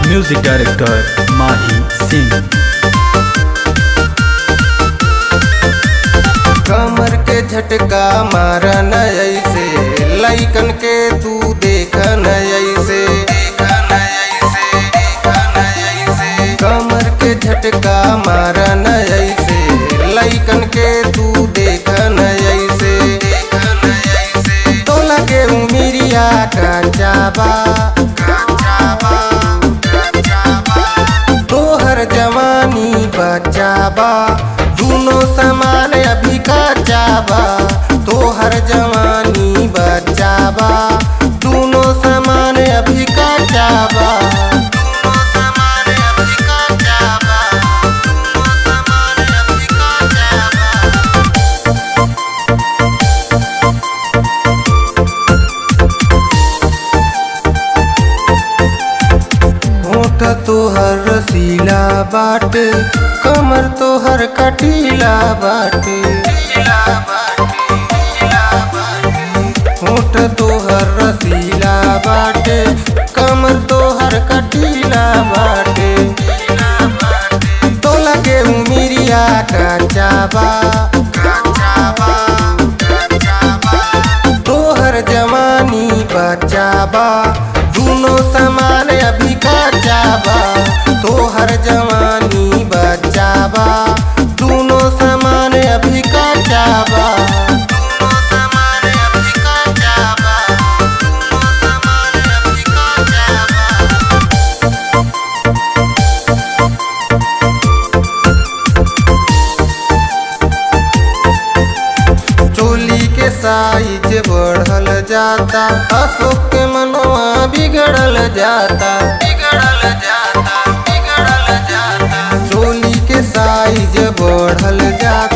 Music director माही सिंह। कमर के झटका मारा न ऐसे, लइकन के तू देखा न ऐसे। कमर के झटका मारा न ऐसे, लइकन के तू देखा न ऐसे। तो लगे उमिरिया कांचाबा, तोहर जवानी बचाबा, दोनों समान अभी कचाबा। तोहर जवानी बचाबा, दोनों समान अभी कचाबा। होठ तोहर रसीला बाटे, कमर तोहर कटीला बाटे। होठ तोहर रसीला बाटे, कमर तोहर कटीला बाटे। तो लगे उमिरिया कांचाबा, तोहर जवानी बचाबा, दोनों समान अभी कचाबा। तोहर जवानी बचाबा, दोनों समान अभी कचाबा। चोली के साइज बढ़ल जाता, अशोक के मनवा बिगड़ल जाता। चोली के साइज बढ़ल जाता,